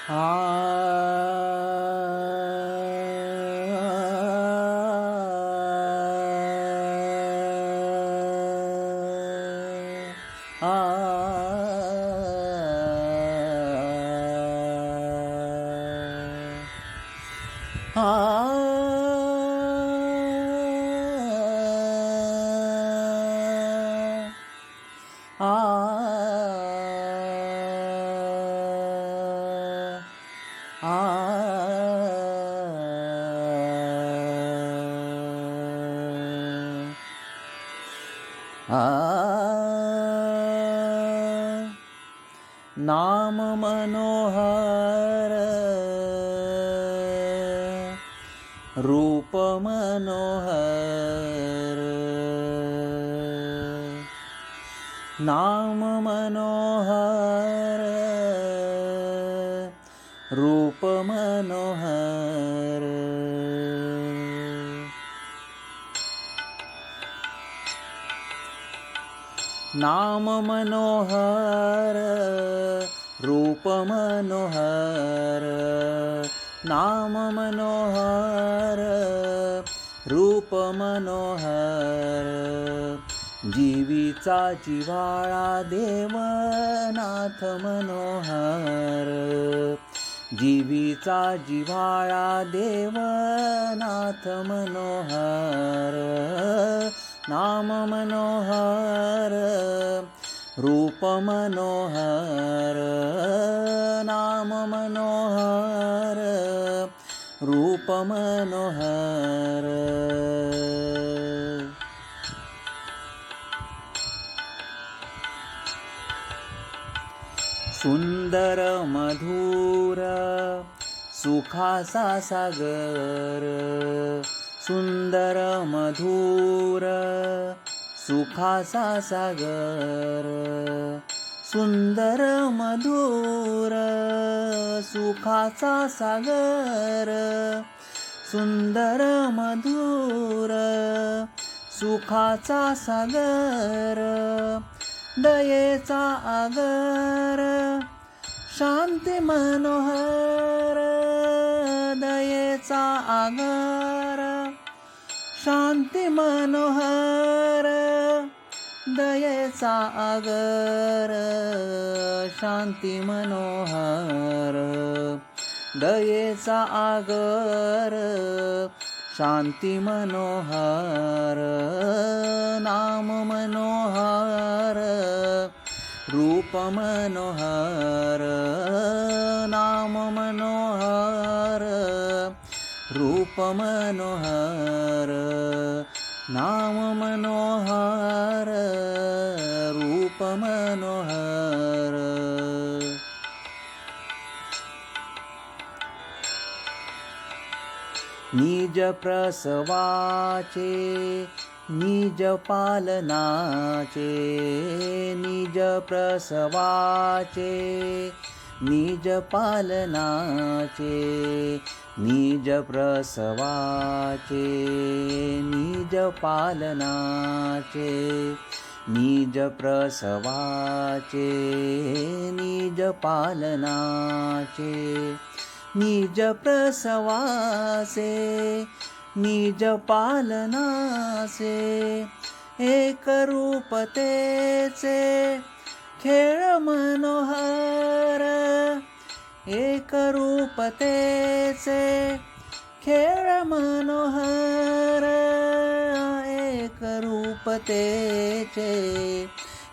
आ नाम मनोहर रूप मनोहर नाम मनोहर रूप मनोहर नाम मनोहर रूप मनोहर नाम मनोहर रूप मनोहर जीवीचा जिव्हाळा देवनाथ मनोहर जीवीचा जिव्हाळा देवनाथ मनोहर नाम मनोहर रूप मनोहर नाम मनोहर रूप मनोहर सुंदर मधुर सुखाचा सागर सुंदर मधुर सुखाचा सागर सुंदर मधुर सुखाचा सागर सुंदर मधुर सुखाचा सागर दयेचा आगर शांती मनोहर दयेचा आगर शांती मनोहर दयेचा आगर शांती मनोहर दयेचा आगर शांती मनोहर नाम मनोहर रूप मनोहर नाम मनोहर रूप मनोहर नाम मनोहर रूप मनोहर निज प्रसवाचे निज पालनाचे निज प्रसवाचे निज पालनाचे निज प्रसवाचे निज पालनाचे निज प्रसवाचे निज पालनाचे निज प्रसवासे निज पालनासे एक रूपतेचे खेळ मनोहर एक रूपतेचे खेळ मनोहर एक रूपतेचे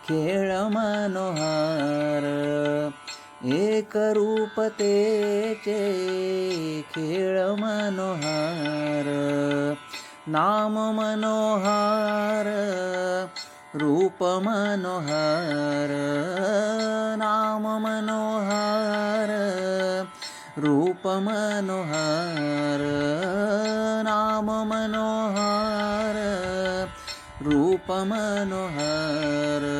खेळ मनोहर एक रूपतेचे खेळ मनोहर नाम मनोहर रूप मनोहर नाम मनोहर रूप मनोहर नाम मनोहर रूप मनोहर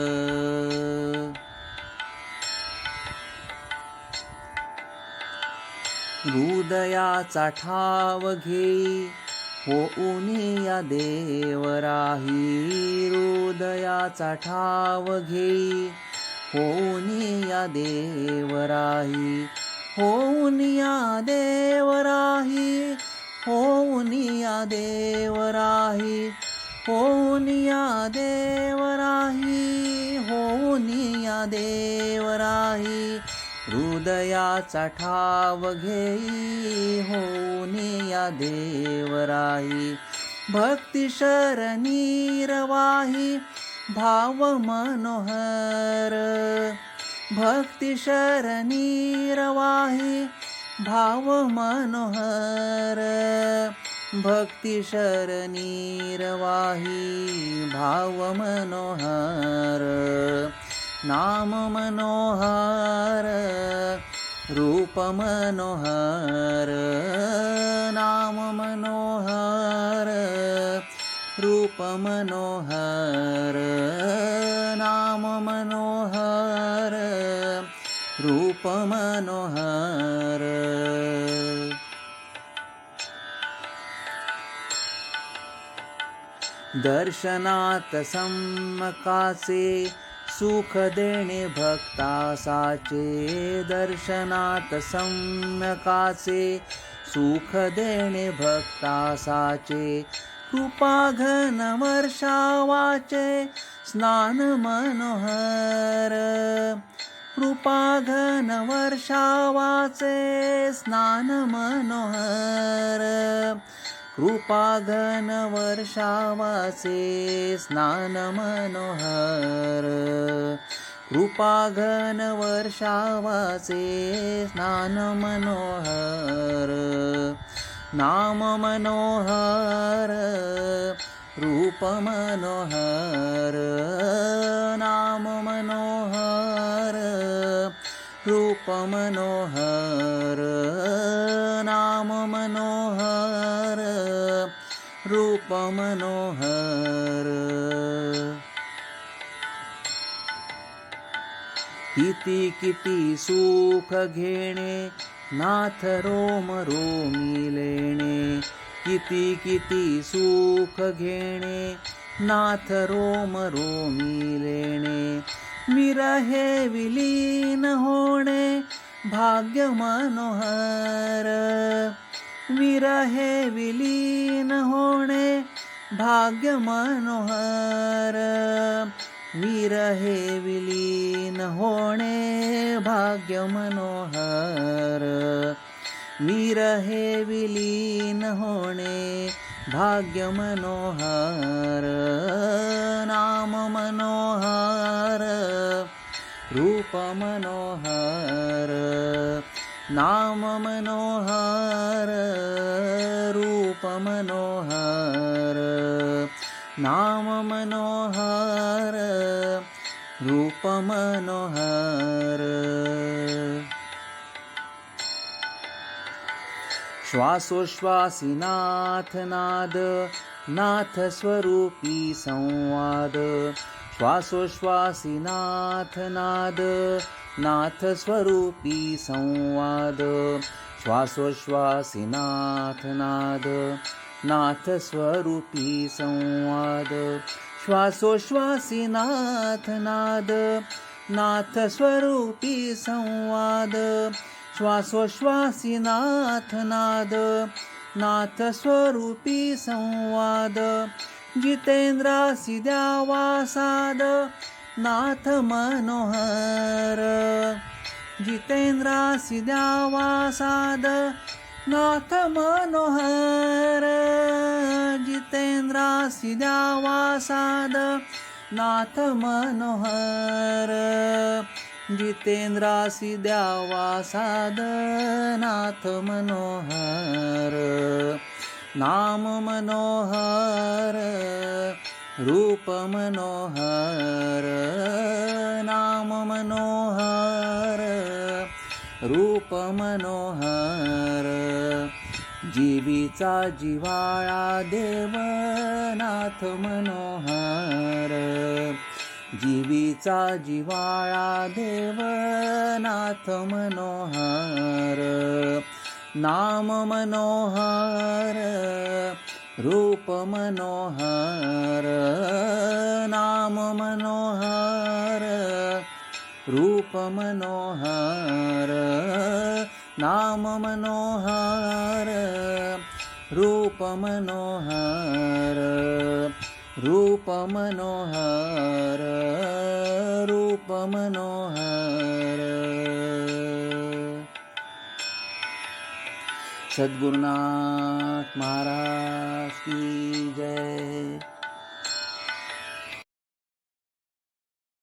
हृदयाचा ठाव घेई होऊनी या देवराही हृदयाचा ठाव घेई होऊनी या देवराही होऊन या देवराही, होऊन या देवराही, होऊन या देवराही, होऊन या देवराही, हृदयाचा ठाव घेई, होऊन या देवराही, भक्ती शरणी रवाही, भाव मनोहर, भक्ती शरणी रवाही, भाव मनोहर, भक्ती शरणी रवाही, भाव मनोहर, नाम मनोहर, रूप मनोहर, नाम मनोहर, रूप मनोहर, नाम मनोहर, रूप मनोहर. दर्शनात सम्मकाचे, सुख देणे भक्तासाचे, दर्शनात सम्मकाचे, सुख देणे भक्तासाचे, कृपा घन वर्षावाचे, स्नान मनोहर, कृपा घन वर्षावाचे, स्नान मनोहर, कृपा घन वर्षावाचे, स्नान मनोहर, कृपा घन वर्षावाचे, स्नान मनोहर, नाम मनोहर, रूप मनोहर, नाम मनोहर, रूप मनोहर, नाम मनोहर, रूप मनोहर. किती किती सुख घेणे, नाथ रोम रोमी लेणे, किती किती सुख घेणे, नाथ रोम रोमी लेणे, विरहे विलीन होणे, भाग्य मनोहर, विरहे विलीन होणे, भाग्य मनोहर, विरहे विलीन होणे, भाग्य मनोहर, विरहे विलीन होणे, भाग्य मनोहर, नाम मनोहर, रूप मनोहर, नाम मनोहर, रूप मनोहर, नाम मनोहर, रूप मनोहर. श्वासोश्वासी नाथ नाद, नाथ स्वरूपी संवाद, श्वासोश्वासी नाथ नाद, नाथ स्वरूपी संवाद, श्वासोश्वासी नाथ नाद, नाथ स्वरूपी संवाद, श्वासोश्वासी नाथ नाद, नाथ स्वरूपी संवाद, श्वासोश्वासी नाथ नाद, नाथ स्वरूपी संवाद, जितेंद्रासी द्यावा साद, नाथ मनोहर, जितेंद्रासी द्यावा साद, नाथ मनोहर, जितेंद्रासी द्यावा साद, नाथ मनोहर, जितेंद्रासी द्यावा साद, नाथ मनोहर, नाम मनोहर, रूप मनोहर, नाम मनोहर, रूप मनोहर. जीवीचा जिव्हाळा देव, नाथ मनोहर, जीवीचा जिव्हाळा देव, नाथ मनोहर, नाम मनोहर, रूप मनोहर, नाम मनोहर, रूप मनोहर, नाम मनोहर रूप मनोहर रूप मनोहर रूप मनोहर। सद्गुरुनाथ महाराज की जय।